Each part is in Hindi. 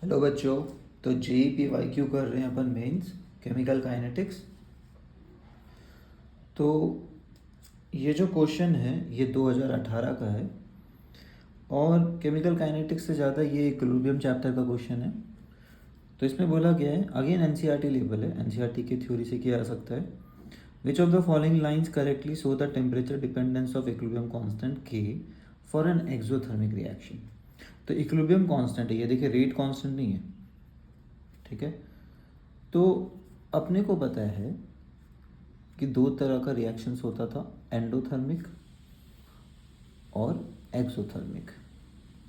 हेलो बच्चों। तो जेईपी वाईक्यू कर रहे हैं अपन मेंस केमिकल काइनेटिक्स। तो ये जो क्वेश्चन है ये 2018 का है और केमिकल काइनेटिक्स से ज़्यादा ये इक्विलिब्रियम चैप्टर का क्वेश्चन है। तो इसमें बोला गया है, अगेन एनसीईआरटी लेवल है, एनसीईआरटी की थ्योरी से किया जा सकता है। Which of the following lines correctly show the temperature dependence of equilibrium constant के फॉर एन एक्सोथर्मिक रिएक्शन। तो इक्विलिब्रियम कांस्टेंट है, ये देखिए रेट कांस्टेंट नहीं है, ठीक है। तो अपने को पता है कि दो तरह का रिएक्शंस होता था, एंडोथर्मिक और एक्सोथर्मिक।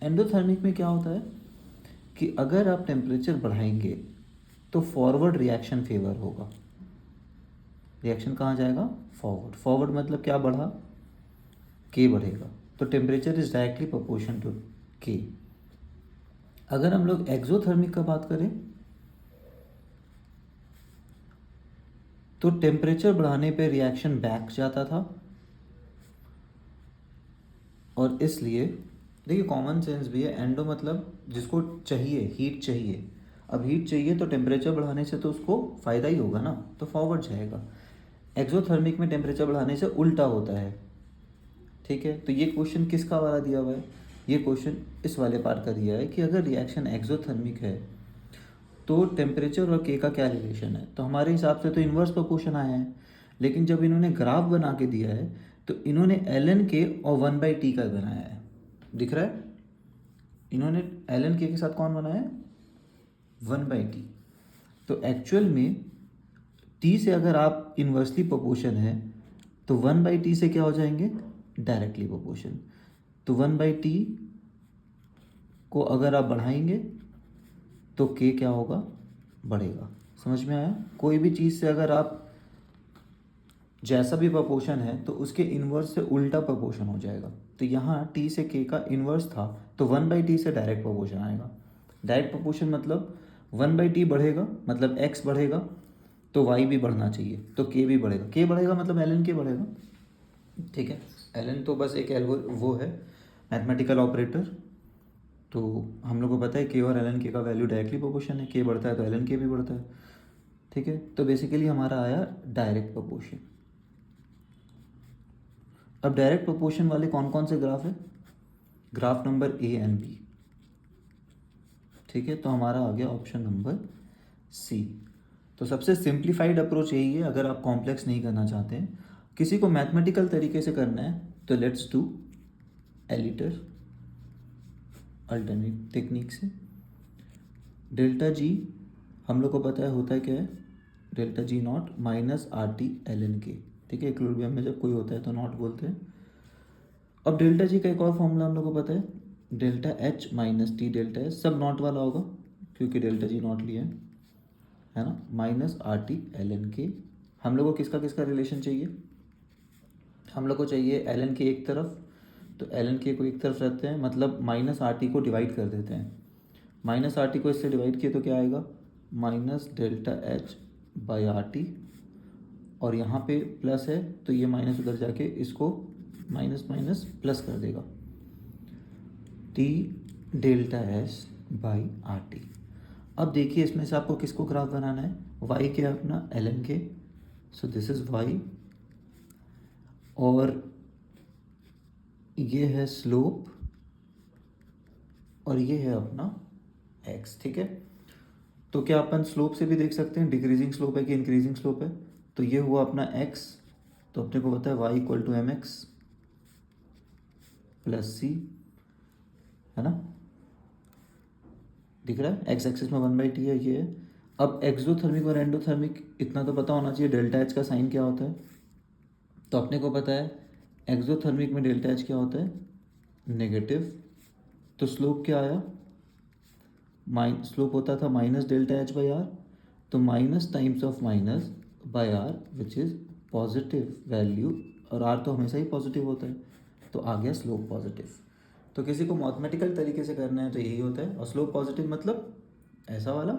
एंडोथर्मिक में क्या होता है कि अगर आप टेम्परेचर बढ़ाएंगे तो फॉरवर्ड रिएक्शन फेवर होगा। रिएक्शन कहाँ जाएगा? फॉरवर्ड। फॉरवर्ड मतलब क्या बढ़ा? के बढ़ेगा। तो temperature is directly proportion to K. अगर हम लोग एक्सोथर्मिक का बात करें तो टेम्परेचर बढ़ाने पे रिएक्शन बैक जाता था और इसलिए देखिए कॉमन सेंस भी है, एंडो मतलब जिसको चाहिए, हीट चाहिए। अब हीट चाहिए तो टेम्परेचर बढ़ाने से तो उसको फ़ायदा ही होगा ना, तो फॉरवर्ड जाएगा। एक्सोथर्मिक में टेम्परेचर बढ़ाने से उल्टा होता है, ठीक है। तो ये क्वेश्चन किसका वाला दिया हुआ है? ये क्वेश्चन इस वाले पार्ट का दिया है कि अगर रिएक्शन एक्सोथर्मिक है तो टेम्परेचर और के का क्या रिलेशन है। तो हमारे हिसाब से तो इन्वर्स प्रोपोर्शन आया है, लेकिन जब इन्होंने ग्राफ बना के दिया है तो इन्होंने एल के और 1/t का बनाया है, दिख रहा है। इन्होंने एल के साथ कौन बनाया है? 1/t। तो एक्चुअल में t से अगर आप इन्वर्सली प्रोपोर्शन है तो 1/t से क्या हो जाएंगे? Directly proportion. तो 1/t को अगर आप बढ़ाएंगे तो के क्या होगा? बढ़ेगा। समझ में आया? कोई भी चीज़ से अगर आप जैसा भी प्रोपोर्शन है तो उसके इन्वर्स से उल्टा प्रोपोर्शन हो जाएगा। तो यहाँ t से k का इन्वर्स था तो 1/t से डायरेक्ट प्रोपोर्शन आएगा। डायरेक्ट प्रोपोर्शन मतलब 1/t बढ़ेगा मतलब x बढ़ेगा तो y भी बढ़ना चाहिए, तो k भी बढ़ेगा। k बढ़ेगा मतलब ln k बढ़ेगा, ठीक है। ln तो बस एक वो है मैथमेटिकल ऑपरेटर। तो हम लोग को पता है k और ln k का वैल्यू डायरेक्टली प्रोपोर्शन है, k बढ़ता है तो ln k भी बढ़ता है, ठीक है। तो बेसिकली हमारा आया डायरेक्ट प्रोपोर्शन। अब डायरेक्ट प्रोपोर्शन वाले कौन कौन से ग्राफ है? Graph number A and B, ठीक है। तो हमारा आ गया ऑप्शन नंबर सी। तो सबसे सिंप्लीफाइड अप्रोच यही है, अगर आप कॉम्प्लेक्स नहीं करना चाहते हैं, किसी को मैथमेटिकल तरीके से करना है तो let's do aliter alternate technique से। डेल्टा जी हम लोग को पता है होता है क्या है? Delta G naught minus R T L N K, ठीक है। इक्विलिब्रियम में जब कोई होता है तो नॉट बोलते हैं। अब डेल्टा जी का एक और फॉर्मूला हम लोग को पता है, delta H minus T delta H, सब नॉट वाला होगा क्योंकि डेल्टा जी नॉट लिया है ना, minus R T L N K. हम लोग को किसका किसका रिलेशन चाहिए? हम लोग को चाहिए एल एन के एक तरफ, तो एल एन के को एक तरफ रखते हैं, मतलब माइनस आर टी को डिवाइड कर देते हैं। माइनस आर टी को इससे डिवाइड किए तो क्या आएगा? Minus delta H by R T, और यहाँ पे प्लस है तो ये माइनस उधर जाके इसको माइनस माइनस प्लस कर देगा, T delta S by R T. अब देखिए इसमें से आपको किसको ग्राफ बनाना है? वाई के अपना एल एन के, सो दिस इज वाई, और ये है स्लोप और ये है अपना एक्स, ठीक है। तो क्या अपन स्लोप से भी देख सकते हैं डिक्रीजिंग स्लोप है कि इंक्रीजिंग स्लोप है? तो ये हुआ अपना एक्स, तो अपने को पता है Y equal to M X plus C, है ना, दिख रहा है। एक्स एक्सिस में 1/t है, ये है। अब एक्सोथर्मिक और एंडोथर्मिक इतना तो पता होना चाहिए, डेल्टा एच का साइन क्या होता है। तो अपने को पता है एक्सोथर्मिक में डेल्टा एच क्या होता है? नेगेटिव। तो स्लोप क्या आया? स्लोप होता था minus delta H by R, तो minus times of minus by R which is positive value, और आर तो हमेशा ही पॉजिटिव होता है, तो आ गया स्लोप पॉजिटिव। तो किसी को मैथमेटिकल तरीके से करना है तो यही होता है, और स्लोप पॉजिटिव मतलब ऐसा वाला,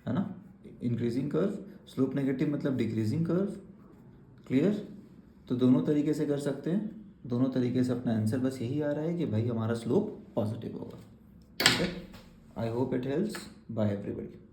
है ना, इंक्रीजिंग कर्व। स्लोप नेगेटिव मतलब डिक्रीजिंग कर्व। क्लियर? तो दोनों तरीके से कर सकते हैं, दोनों तरीके से अपना आंसर बस यही आ रहा है कि भाई हमारा स्लोप पॉजिटिव होगा, ठीक है। I hope it helps. Bye everybody.